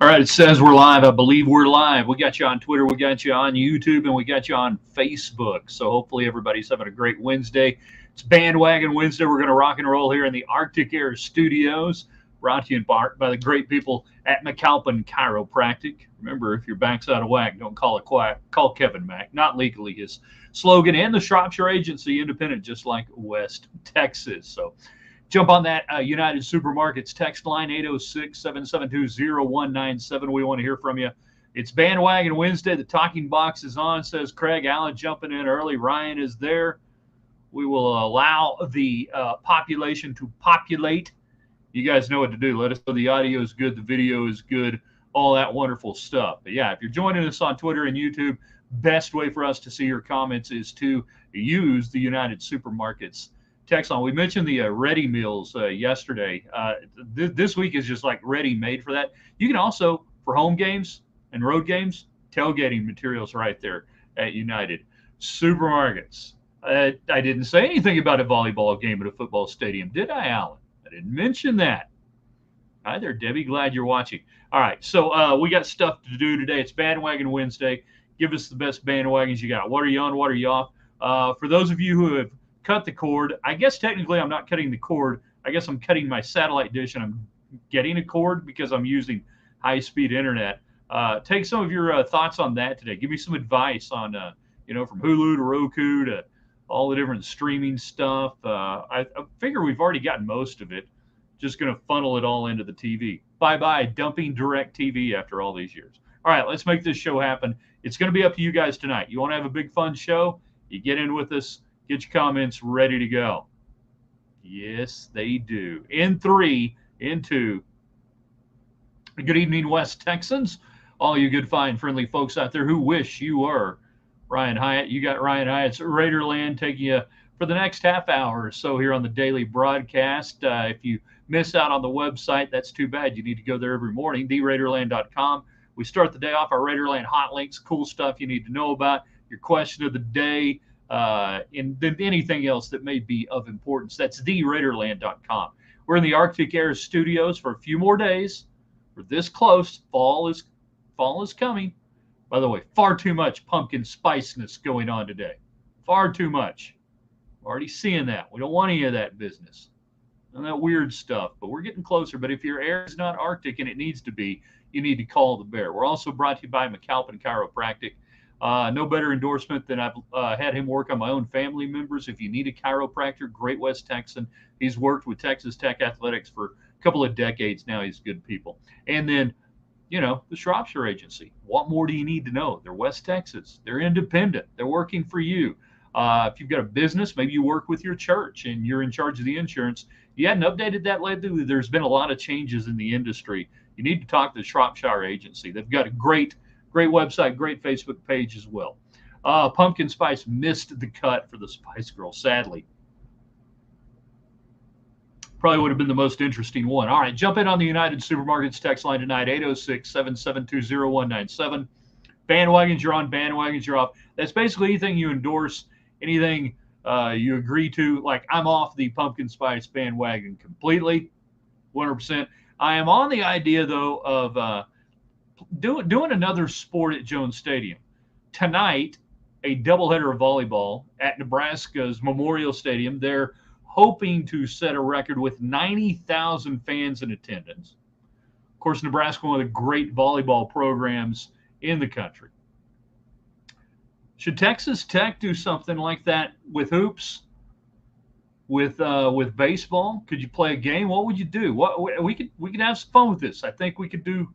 All right, it says we're live. I believe we're live. We got you on Twitter, we got you on YouTube, and we got you on Facebook. So hopefully everybody's having a great Wednesday. It's Bandwagon Wednesday. We're going to rock and roll here in the Arctic Air Studios, brought to you in part by the great people at McAlpin Chiropractic. Remember, if your back's out of whack, don't call it quiet. Call Kevin Mack, not legally his slogan, and the Shropshire Agency, independent, just like West Texas. So jump on that United Supermarkets text line, 806-772-0197. We want to hear from you. It's Bandwagon Wednesday. The talking box is on, says Craig Allen, jumping in early. Ryan is there. We will allow the population to populate. You guys know what to do. Let us know the audio is good, the video is good, all that wonderful stuff. But yeah, if you're joining us on Twitter and YouTube, best way for us to see your comments is to use the United Supermarkets text line. We mentioned the ready meals yesterday. This week is just like ready made for that. You can also, for home games and road games, tailgating materials right there at United Supermarkets. I didn't say anything about a volleyball game at a football stadium, did I, Alan? I didn't mention that. Hi there, Debbie. Glad you're watching. All right, so we got stuff to do today. It's Bandwagon Wednesday. Give us the best bandwagons you got. What are you on? What are you off? For those of you who have cut the cord, I guess technically I'm not cutting the cord. I guess I'm cutting my satellite dish and I'm getting a cord because I'm using high-speed internet. Take some of your thoughts on that today. Give me some advice on, from Hulu to Roku to all the different streaming stuff. I figure we've already gotten most of it. Just going to funnel it all into the TV. Bye-bye, dumping direct TV after all these years. All right, let's make this show happen. It's going to be up to you guys tonight. You want to have a big, fun show? You get in with us. Get your comments ready to go. Yes, they do. In 3, in 2. Good evening, West Texans. All you good, fine, friendly folks out there who wish you were Ryan Hyatt. You got Ryan Hyatt's Raiderland taking you for the next half hour or so here on the daily broadcast. If you miss out on the website, that's too bad. You need to go there every morning, theraiderland.com. We start the day off our Raiderland hot links, cool stuff you need to know about, your question of the day, and anything else that may be of importance. That's theraiderland.com. We're in the Arctic Air Studios for a few more days. We're this close. Fall is coming. By the way, far too much pumpkin spiciness going on today. Far too much. Already seeing that. We don't want any of that business. None of that weird stuff. But we're getting closer. But if your air is not Arctic and it needs to be, you need to call the bear. We're also brought to you by McAlpin Chiropractic. No better endorsement than I've had him work on my own family members. If you need a chiropractor, great West Texan. He's worked with Texas Tech Athletics for a couple of decades now. He's good people. And then, the Shropshire Agency. What more do you need to know? They're West Texas. They're independent. They're working for you. If you've got a business, maybe you work with your church and you're in charge of the insurance. You hadn't updated that lately. There's been a lot of changes in the industry. You need to talk to the Shropshire Agency. They've got a great website, great Facebook page as well. Pumpkin Spice missed the cut for the Spice Girl, sadly. Probably would have been the most interesting one. All right, jump in on the United Supermarkets text line tonight, 806-772-0197. Bandwagons, you're on. Bandwagons, you're off. That's basically anything you endorse, anything you agree to. Like, I'm off the pumpkin spice bandwagon completely, 100%. I am on the idea, though, of doing another sport at Jones Stadium. Tonight, a doubleheader of volleyball at Nebraska's Memorial Stadium. They're hoping to set a record with 90,000 fans in attendance. Of course, Nebraska, one of the great volleyball programs in the country. Should Texas Tech do something like that with hoops, with baseball? Could you play a game? What would you do? We could have some fun with this. I think we could do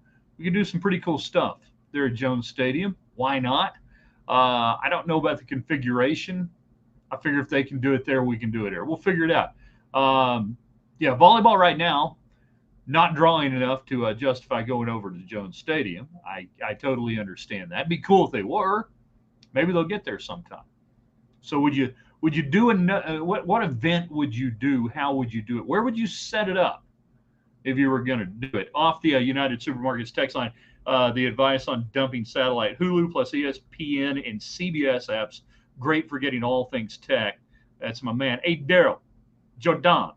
some pretty cool stuff there at Jones Stadium. Why not? I don't know about the configuration. I figure if they can do it there, we can do it here. We'll figure it out. Volleyball right now, not drawing enough to justify going over to Jones Stadium. I totally understand that. It'd be cool if they were. Maybe they'll get there sometime. So would you do what event would you do? How would you do it? Where would you set it up if you were going to do it? Off the United Supermarkets text line, the advice on dumping satellite Hulu plus ESPN and CBS apps. Great for getting all things tech. That's my man. Hey, Daryl, Jordan.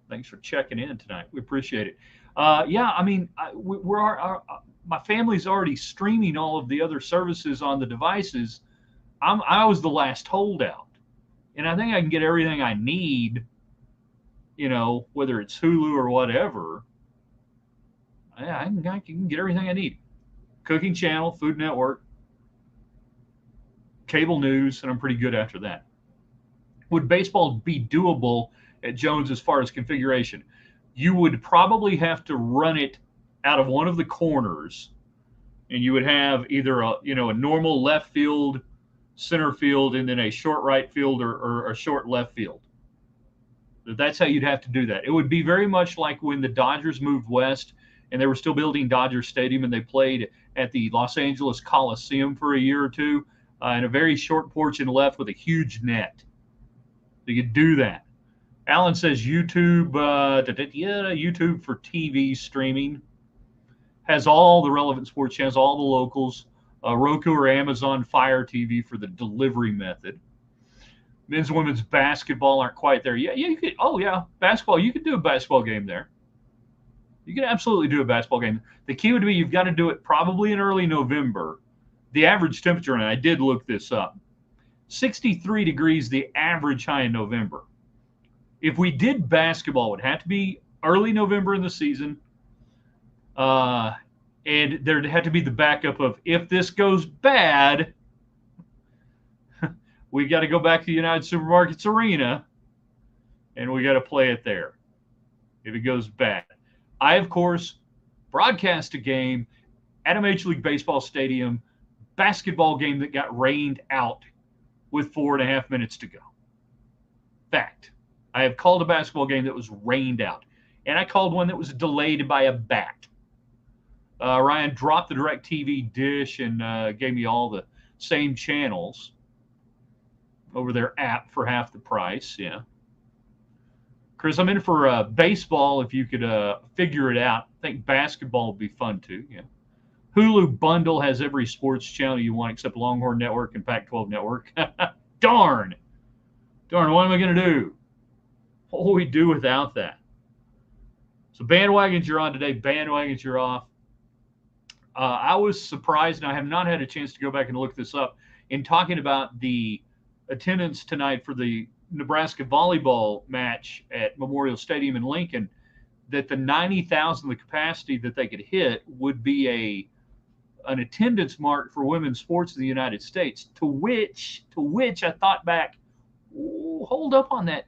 Thanks for checking in tonight. We appreciate it. Yeah, I mean, my family's already streaming all of the other services on the devices. I was the last holdout, and I think I can get everything I need. Whether it's Hulu or whatever. Yeah, I can get everything I need. Cooking Channel, Food Network, cable news, and I'm pretty good after that. Would baseball be doable at Jones as far as configuration? You would probably have to run it out of one of the corners, and you would have either a normal left field, center field, and then a short right field or a short left field. That's how you'd have to do that. It would be very much like when the Dodgers moved west and they were still building Dodger Stadium and they played at the Los Angeles Coliseum for a year or two in a very short porch and left with a huge net. So you could do that. Alan says YouTube, YouTube for TV streaming has all the relevant sports channels, all the locals, Roku or Amazon Fire TV for the delivery method. Men's and women's basketball aren't quite there yet. Yeah, you could. Oh yeah, basketball. You could do a basketball game there. You could absolutely do a basketball game. The key would be you've got to do it probably in early November. The average temperature, and I did look this up, 63 degrees, the average high in November. If we did basketball, it would have to be early November in the season, and there'd have to be the backup of if this goes bad, we got to go back to the United Supermarkets Arena, and we got to play it there if it goes bad. I, of course, broadcast a game at a Major League Baseball stadium, basketball game that got rained out with 4.5 minutes to go. Fact. I have called a basketball game that was rained out, and I called one that was delayed by a bat. Ryan dropped the DirecTV dish and gave me all the same channels over their app for half the price. Yeah. Chris, I'm in for baseball if you could figure it out. I think basketball would be fun too. Yeah. Hulu bundle has every sports channel you want except Longhorn Network and Pac-12 Network. Darn, what am I going to do? What will we do without that? So bandwagons, you're on today. Bandwagons, you're off. I was surprised, and I have not had a chance to go back and look this up, in talking about the attendance tonight for the Nebraska volleyball match at Memorial Stadium in Lincoln, that the 90,000, the capacity that they could hit, would be an attendance mark for women's sports in the United States. To which I thought back, hold up on that.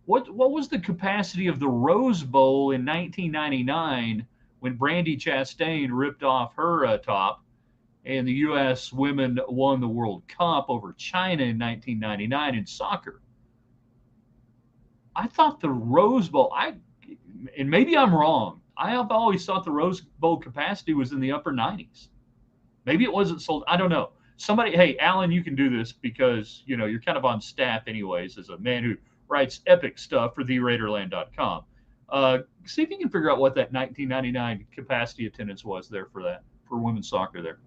What was the capacity of the Rose Bowl in 1999 when Brandi Chastain ripped off her top? And the U.S. women won the World Cup over China in 1999 in soccer. I thought the Rose Bowl, and maybe I'm wrong, I have always thought the Rose Bowl capacity was in the upper 90s. Maybe it wasn't sold. I don't know. Somebody, hey, Alan, you can do this because, you're kind of on staff anyways as a man who writes epic stuff for TheRaiderland.com. See if you can figure out what that 1999 capacity attendance was there for women's soccer there.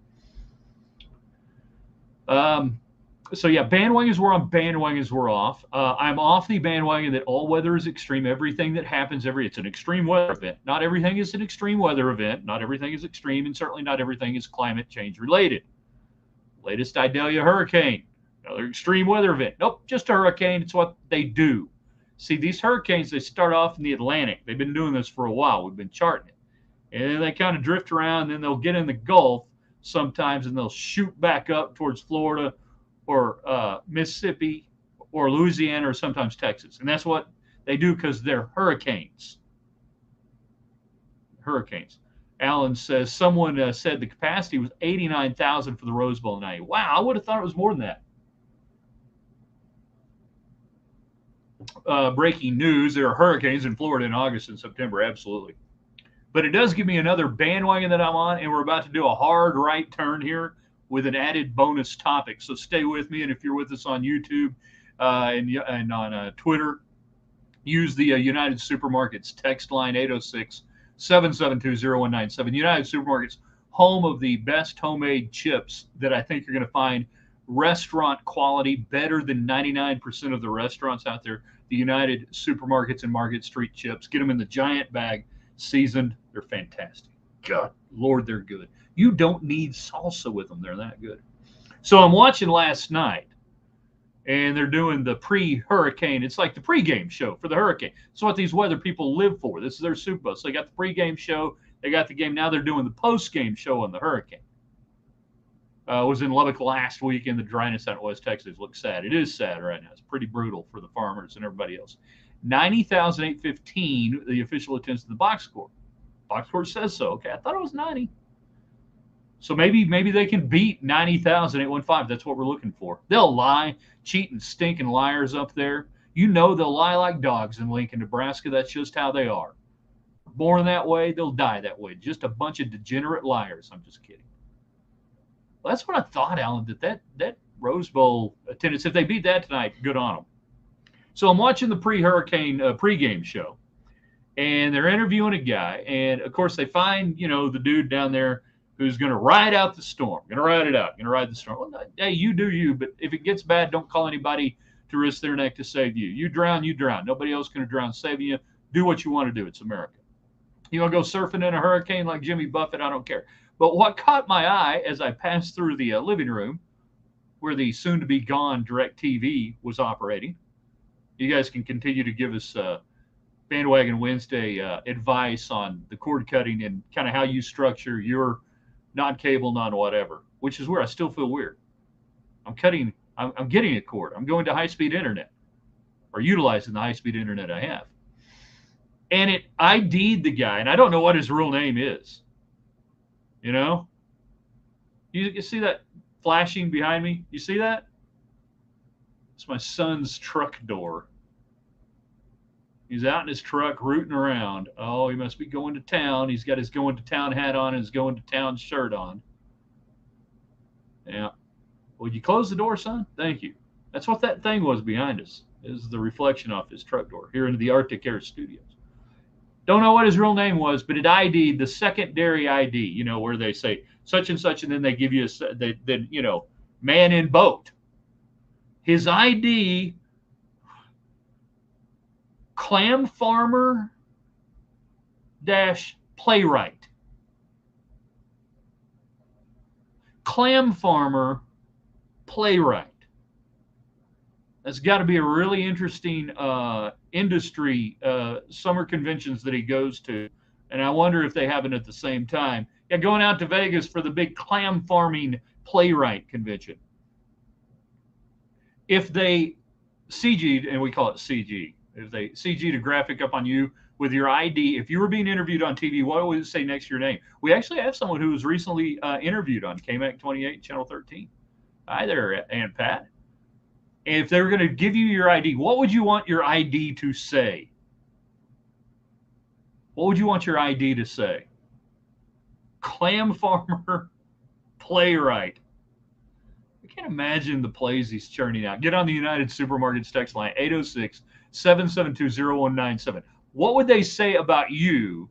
So yeah, bandwagons were on, bandwagons were off. I'm off the bandwagon that all weather is extreme. Everything that happens it's an extreme weather event. Not everything is an extreme weather event. Not everything is extreme, and certainly not everything is climate change related. Latest Idalia hurricane, another extreme weather event. Nope, just a hurricane. It's what they do. See, these hurricanes, they start off in the Atlantic. They've been doing this for a while. We've been charting it. And then they kind of drift around, and then they'll get in the Gulf sometimes, and they'll shoot back up towards Florida or Mississippi or Louisiana or sometimes Texas. And that's what they do because they're hurricanes. Hurricanes. Alan says, someone said the capacity was 89,000 for the Rose Bowl tonight. Wow, I would have thought it was more than that. Breaking news, there are hurricanes in Florida in August and September, absolutely. But it does give me another bandwagon that I'm on, and we're about to do a hard right turn here with an added bonus topic. So stay with me, and if you're with us on YouTube and on Twitter, use the United Supermarkets text line 806-772-0197. United Supermarkets, home of the best homemade chips that I think you're going to find. Restaurant quality, better than 99% of the restaurants out there. The United Supermarkets and Market Street chips. Get them in the giant bag, seasoned. They're fantastic. God, Lord, they're good. You don't need salsa with them. They're that good. So I'm watching last night, and they're doing the pre-hurricane. It's like the pregame show for the hurricane. It's what these weather people live for. This is their Super Bowl. So they got the pregame show. They got the game. Now they're doing the postgame show on the hurricane. Was in Lubbock last week, and the dryness out in West Texas looks sad. It is sad right now. It's pretty brutal for the farmers and everybody else. 90,815, the official attendance at the box score. Box score says so. Okay, I thought it was 90. So maybe they can beat 90,815. That's what we're looking for. They'll lie, cheat, and stinking liars up there. You know they'll lie like dogs in Lincoln, Nebraska. That's just how they are. Born that way, they'll die that way. Just a bunch of degenerate liars. I'm just kidding. Well, that's what I thought, Alan, that Rose Bowl attendance, if they beat that tonight, good on them. So I'm watching the pre-hurricane pregame show, and they're interviewing a guy, and of course they find, the dude down there who's going to ride out the storm, going to ride the storm. Well, hey, you do you, but if it gets bad, don't call anybody to risk their neck to save you. You drown, you drown. Nobody else going to drown saving you. Do what you want to do. It's America. You want to go surfing in a hurricane like Jimmy Buffett? I don't care. But what caught my eye as I passed through the living room where the soon-to-be-gone DirecTV was operating, you guys can continue to give us Bandwagon Wednesday advice on the cord cutting and kind of how you structure your non-cable, non-whatever, which is where I still feel weird. I'm getting a cord. I'm going to high-speed internet or utilizing the high-speed internet I have. And it ID'd the guy, and I don't know what his real name is. You see that flashing behind me? You see that? It's my son's truck door. He's out in his truck rooting around. Oh, he must be going to town. He's got his going to town hat on and his going to town shirt on. Yeah. Would you close the door, son? Thank you. That's what that thing was behind us. Is the reflection off his truck door here into the Arctic Air Studios. Don't know what his real name was, but it ID'd the secondary ID, where they say such and such, and then they give you man in boat. His ID, clam farmer - playwright. Clam farmer playwright. That's got to be a really interesting industry summer conventions that he goes to. And I wonder if they have it at the same time. Yeah, going out to Vegas for the big clam farming playwright convention. If they CG'd, and we call it CG, if they CG'd a graphic up on you with your ID, if you were being interviewed on TV, what would it say next to your name? We actually have someone who was recently interviewed on KMAC 28, Channel 13. Hi there, Aunt Pat. And if they were going to give you your ID, what would you want your ID to say? What would you want your ID to say? Clam farmer, playwright. I can't imagine the plays he's churning out. Get on the United Supermarkets text line, 806-772-0197. What would they say about you,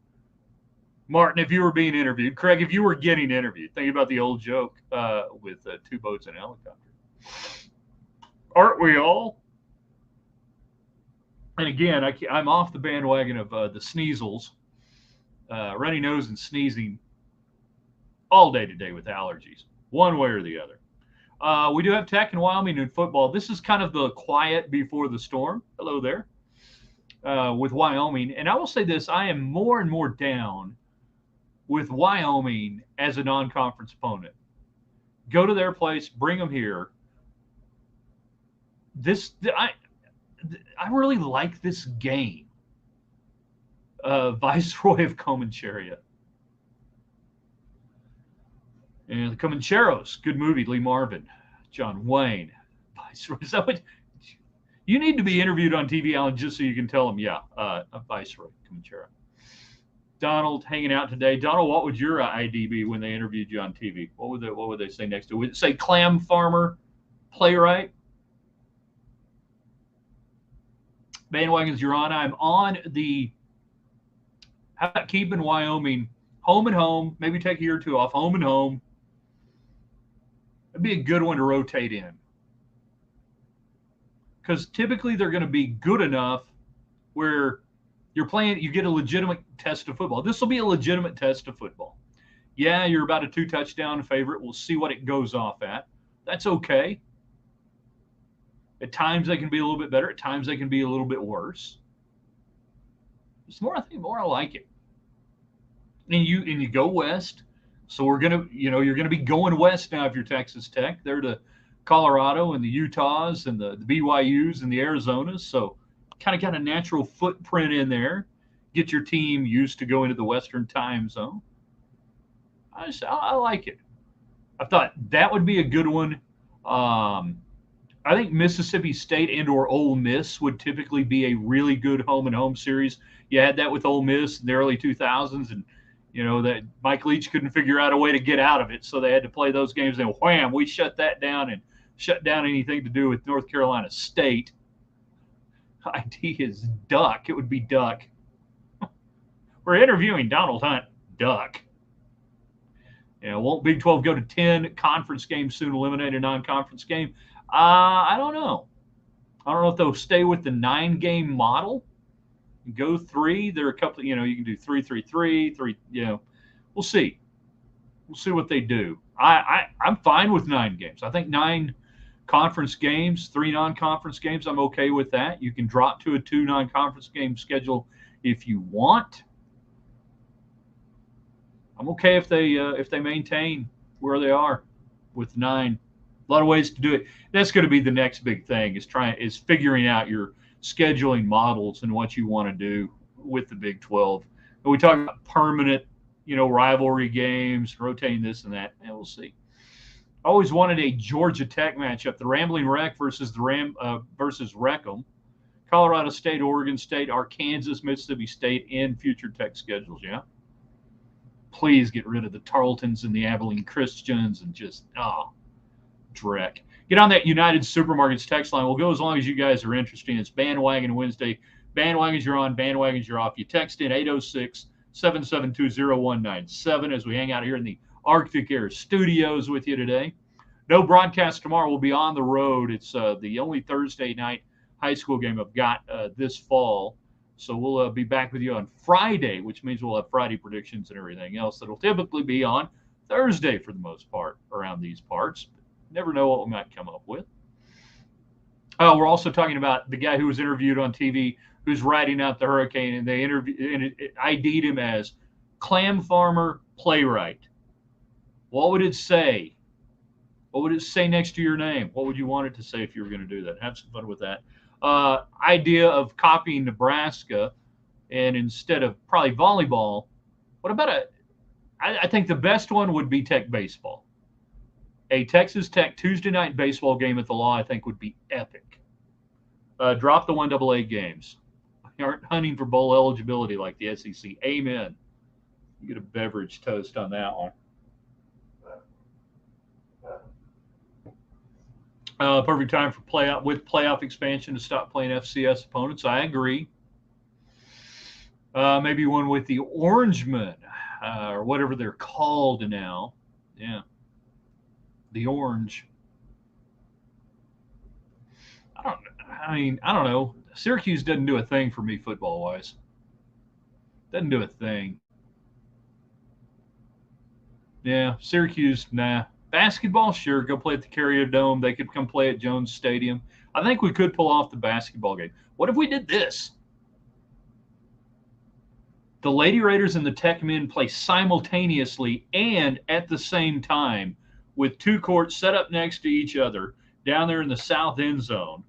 Martin, if you were being interviewed? Craig, if you were getting interviewed? Think about the old joke with two boats and a helicopter. Aren't we all? And again, I'm off the bandwagon of the sneezels, runny nose and sneezing all day today with allergies, one way or the other. We do have Tech in Wyoming and football. This is kind of the quiet before the storm. Hello there. With Wyoming. And I will say this, I am more and more down with Wyoming as a non-conference opponent. Go to their place, bring them here. I really like this game. Viceroy of Comancheria. And the Comancheros, good movie, Lee Marvin, John Wayne. Viceroy. Is that what you need to be interviewed on TV, Alan, just so you can tell them, yeah, Viceroy, Comanchero. Donald hanging out today. Donald, what would your ID be when they interviewed you on TV? What would they say next to it? Would it say clam farmer, playwright? Bandwagons, you're on. I'm on the, how about keeping Wyoming home and home, maybe take a year or two off, home and home. It'd be a good one to rotate in. Because typically they're going to be good enough where You're playing, you get a legitimate test of football. This will be a legitimate test of football. Yeah, you're about a 2-touchdown favorite. We'll see what it goes off at. That's okay. At times they can be a little bit better. At times they can be a little bit worse. It's more, I think, more I like it. And you go west. So we're gonna, you're gonna be going west now if you're Texas Tech. They're to Colorado and the Utahs and the BYUs and the Arizonas. So kind of got a natural footprint in there. Get your team used to going to the Western time zone. I like it. I thought that would be a good one. I think Mississippi State and/or Ole Miss would typically be a really good home-and-home series. You had that with Ole Miss in the early 2000s, and that Mike Leach couldn't figure out a way to get out of it, so they had to play those games. And wham, we shut that down and shut down anything to do with North Carolina State. ID is Duck. It would be Duck. We're interviewing Donald Hunt. Duck. Won't Big 12 go to 10 conference games soon, eliminate a non-conference game? I don't know. I don't know if they'll stay with the 9-game model. Go 3. There are a couple, you can do 3-3-3, 3, we'll see. We'll see what they do. I'm fine with 9 games. I think 9 conference games, 3 non-conference games, I'm okay with that. You can drop to a 2 non-conference game schedule if you want. I'm okay if they maintain where they are with 9. A lot of ways to do it. That's going to be the next big thing is figuring out your scheduling models and what you want to do with the Big 12. And we talk about permanent, rivalry games, rotating this and that. And we'll see. I always wanted a Georgia Tech matchup: the Rambling Wreck versus versus Wreckham, Colorado State, Oregon State, Arkansas, Mississippi State in future Tech schedules. Yeah. Please get rid of the Tarletons and the Abilene Christians and just dreck. Get on that United Supermarkets text line. We'll go as long as you guys are interested. It's Bandwagon Wednesday. Bandwagons, you're on. Bandwagons, you're off. You text in 806-772-0197 as we hang out here in the Arctic Air Studios with you today. No broadcast tomorrow. We'll be on the road. It's the only Thursday night high school game I've got this fall. So we'll be back with you on Friday, which means we'll have Friday predictions and everything else that'll typically be on Thursday for the most part around these parts. Never know what we might come up with. We're also talking about the guy who was interviewed on TV who's riding out the hurricane, and they ID'd him as clam farmer playwright. What would it say? What would it say next to your name? What would you want it to say if you were going to do that? Have some fun with that. Idea of copying Nebraska, and instead of probably volleyball, what about I think the best one would be Tech baseball. A Texas Tech Tuesday night baseball game at the Law, I think, would be epic. Drop the 1AA games. You aren't hunting for bowl eligibility like the SEC. Amen. You get a beverage toast on that one. Perfect time for playoff expansion to stop playing FCS opponents. I agree. Maybe one with the Orangemen or whatever they're called now. Yeah. The Orange. I don't know. Syracuse doesn't do a thing for me football-wise. Doesn't do a thing. Yeah, Syracuse, nah. Basketball, sure. Go play at the Carrier Dome. They could come play at Jones Stadium. I think we could pull off the basketball game. What if we did this? The Lady Raiders and the Tech men play simultaneously and at the same time with 2 courts set up next to each other down there in the south end zone.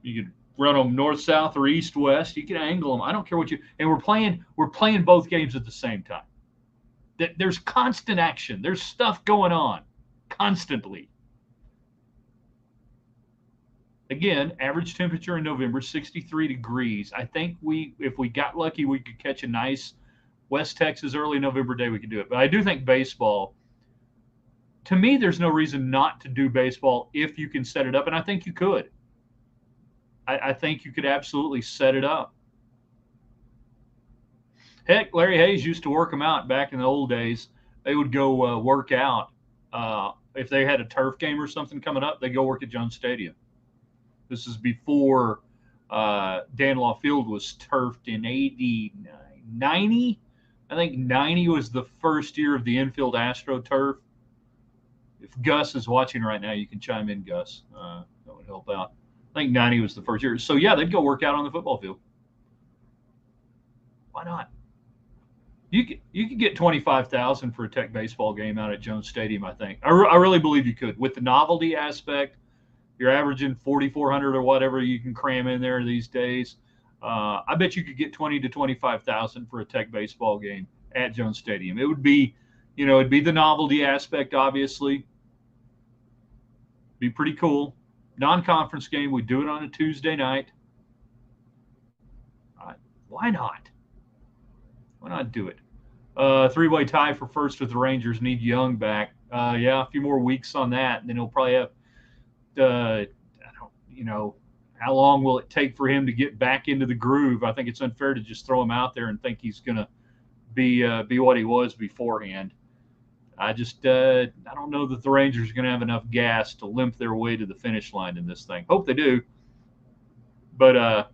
You could run them north, south, or east, west. You can angle them. I don't care what you. And we're playing both games at the same time. There's constant action. There's stuff going on constantly. Again, average temperature in November, 63 degrees. I think if we got lucky, we could catch a nice West Texas early November day. We could do it. But I do think baseball. To me, there's no reason not to do baseball if you can set it up, and I think you could. I think you could absolutely set it up. Heck, Larry Hayes used to work them out back in the old days. They would go work out. If they had a turf game or something coming up, they'd go work at Jones Stadium. This is before Danlaw Field was turfed in 90. I think 90 was the first year of the infield AstroTurf. If Gus is watching right now, you can chime in, Gus. That would help out. I think 90 was the first year. So, yeah, they'd go work out on the football field. Why not? You could get 25,000 for a Tech baseball game out at Jones Stadium, I think. I really believe you could. With the novelty aspect, you're averaging 4,400 or whatever you can cram in there these days. I bet you could get 20 to 25,000 for a Tech baseball game at Jones Stadium. It would be, it'd be the novelty aspect, obviously. Be pretty cool. Non-conference game. We do it on a Tuesday night. Why not? Why not do it? Three-way tie for first with the Rangers. Need Young back. A few more weeks on that, and then he'll probably have. How long will it take for him to get back into the groove? I think it's unfair to just throw him out there and think he's going to be what he was beforehand. I don't know that the Rangers are going to have enough gas to limp their way to the finish line in this thing. Hope they do. But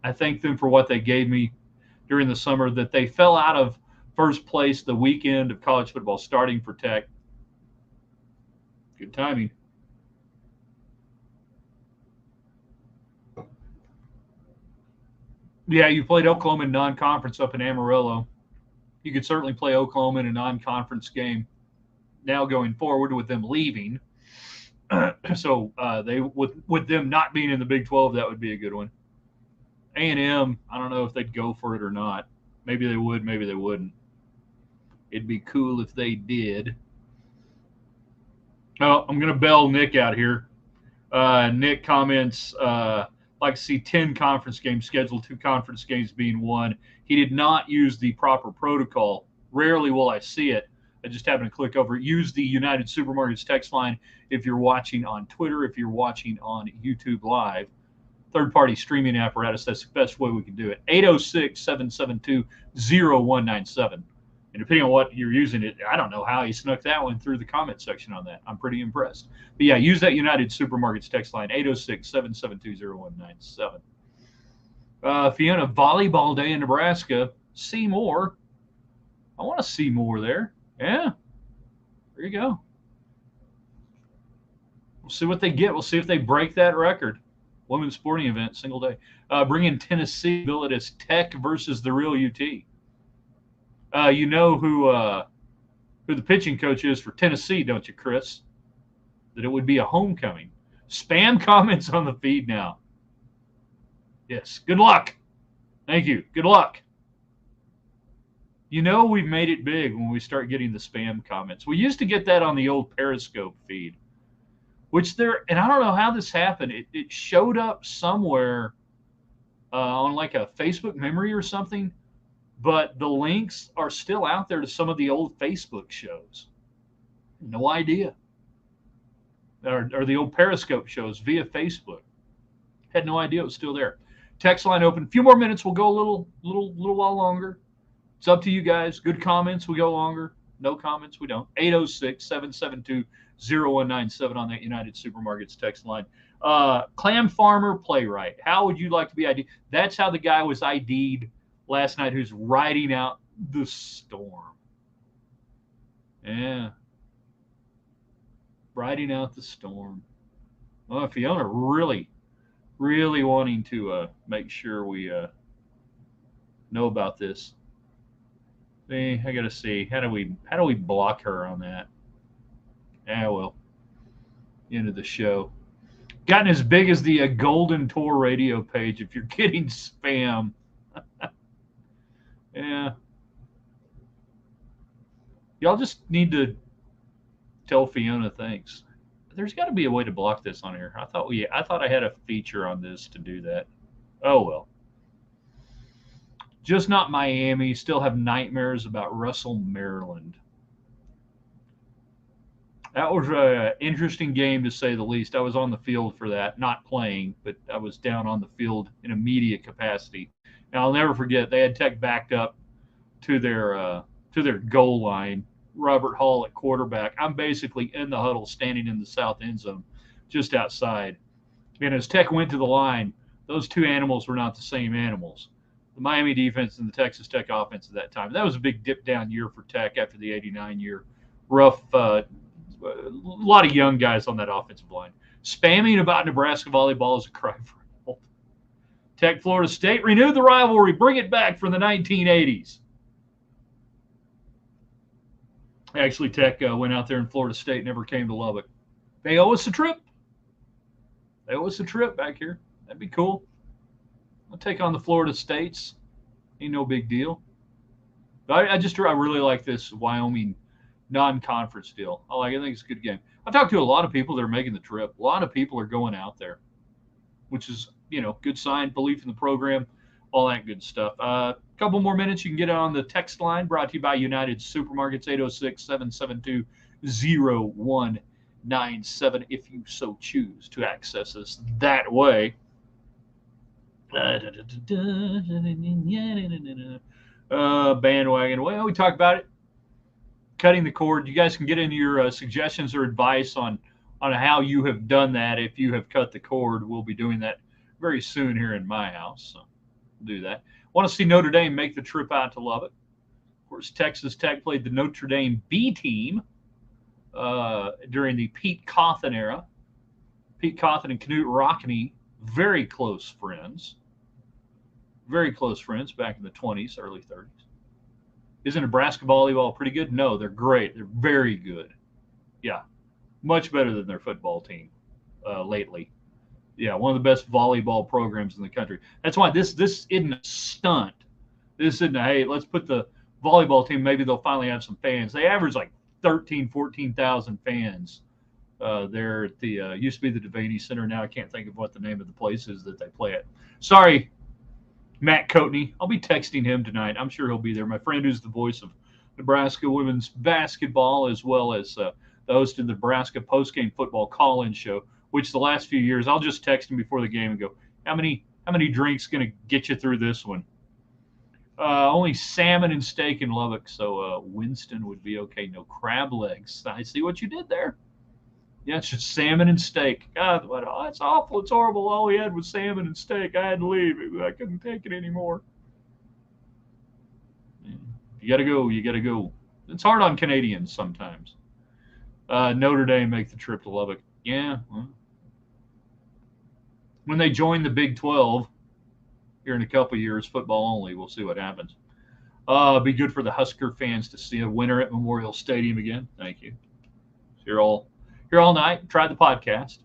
I thank them for what they gave me during the summer, that they fell out of first place the weekend of college football starting for Tech. Good timing. Yeah, you played Oklahoma in non-conference up in Amarillo. You could certainly play Oklahoma in a non-conference game now going forward with them leaving. So they with them not being in the Big 12, that would be a good one. A&M, I don't know if they'd go for it or not. Maybe they would, maybe they wouldn't. It'd be cool if they did. Oh, I'm going to bail Nick out here. Nick comments, like to see 10 conference games scheduled, 2 conference games being one. He did not use the proper protocol. Rarely will I see it. I just happened to click over it. Use the United Supermarkets text line if you're watching on Twitter, if you're watching on YouTube Live. Third-party streaming apparatus, that's the best way we can do it. 806-772-0197. And depending on what you're using it, I don't know how he snuck that one through the comment section on that. I'm pretty impressed. But, yeah, use that United Supermarkets text line, 806-772-0197. Fiona, volleyball day in Nebraska. See more. I want to see more there. Yeah. There you go. We'll see what they get. We'll see if they break that record. Women's sporting event, single day. Bring in Tennessee, bill it as Tech versus the real UT. You know who the pitching coach is for Tennessee, don't you, Chris? That it would be a homecoming. Spam comments on the feed now. Yes. Good luck. Thank you. Good luck. You know we've made it big when we start getting the spam comments. We used to get that on the old Periscope feed, which and I don't know how this happened. It showed up somewhere on like a Facebook memory or something, but the links are still out there to some of the old Facebook shows. No idea. Or the old Periscope shows via Facebook. Had no idea it was still there. Text line open. A few more minutes. We'll go a little while longer. It's up to you guys. Good comments, we go longer. No comments, we don't. 806-772-0197 on that United Supermarkets text line. Clam farmer playwright. How would you like to be ID'd? That's how the guy was ID'd last night who's riding out the storm. Yeah. Riding out the storm. Well, Fiona really, really wanting to make sure we know about this. I gotta see. How do we block her on that? Yeah, well, end of the show. Gotten as big as the Golden Tour radio page. If you're getting spam, yeah. Y'all just need to tell Fiona thanks. There's got to be a way to block this on here. I thought I had a feature on this to do that. Oh well. Just not Miami. Still have nightmares about Russell, Maryland. That was an interesting game, to say the least. I was on the field for that, not playing, but I was down on the field in a media capacity. And I'll never forget, they had Tech backed up to their goal line. Robert Hall at quarterback. I'm basically in the huddle, standing in the south end zone, just outside. And as Tech went to the line, those two animals were not the same animals. The Miami defense and the Texas Tech offense at that time. That was a big dip down year for Tech after the '89 year. Rough, a lot of young guys on that offensive line. Spamming about Nebraska volleyball is a cry for help. Tech Florida State renewed the rivalry. Bring it back from the 1980s. Actually, Tech went out there in Florida State, never came to Lubbock. They owe us a trip. They owe us a trip back here. That'd be cool. I'll take on the Florida States. Ain't no big deal. But I really like this Wyoming non-conference deal. I think it's a good game. I've talked to a lot of people that are making the trip. A lot of people are going out there, which is, good sign, belief in the program, all that good stuff. A couple more minutes. You can get it on the text line brought to you by United Supermarkets, 806-772-0197 if you so choose to access us that way. Bandwagon. Well, we talked about it. Cutting the cord. You guys can get into your suggestions or advice on how you have done that. If you have cut the cord, we'll be doing that very soon here in my house. So we'll do that. Want to see Notre Dame make the trip out to Lubbock. Of course, Texas Tech played the Notre Dame B team during the Pete Cawthon era. Pete Cawthon and Knute Rockne, very close friends. Very close friends back in the 20s, early 30s. Isn't Nebraska volleyball pretty good? No, they're great. They're very good. Yeah, much better than their football team lately. Yeah, one of the best volleyball programs in the country. That's why this isn't a stunt. This isn't a, hey, let's put the volleyball team, maybe they'll finally have some fans. They average like 14,000 fans there at the, used to be the Devaney Center. Now I can't think of what the name of the place is that they play at. Sorry, Matt Coatney. I'll be texting him tonight. I'm sure he'll be there. My friend who's the voice of Nebraska women's basketball, as well as the host of the Nebraska postgame football call-in show, which the last few years I'll just text him before the game and go, how many drinks going to get you through this one? Only salmon and steak in Lubbock, so Winston would be okay. No crab legs. I see what you did there. Yeah, it's just salmon and steak. God, that's awful. It's horrible. All we had was salmon and steak. I had to leave. I couldn't take it anymore. You got to go. You got to go. It's hard on Canadians sometimes. Notre Dame make the trip to Lubbock. Yeah. Well, when they join the Big 12 here in a couple of years, football only, we'll see what happens. Be good for the Husker fans to see a winner at Memorial Stadium again. Thank you. Here all night. Try the podcast.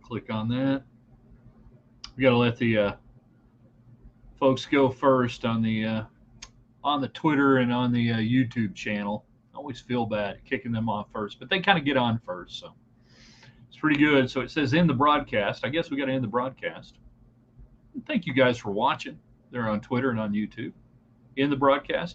Click on that. We got to let the folks go first on the Twitter and on the YouTube channel. I always feel bad kicking them off first, but they kind of get on first, so it's pretty good. So it says end the broadcast. I guess we got to end the broadcast. Thank you guys for watching. They're on Twitter and on YouTube. End the broadcast.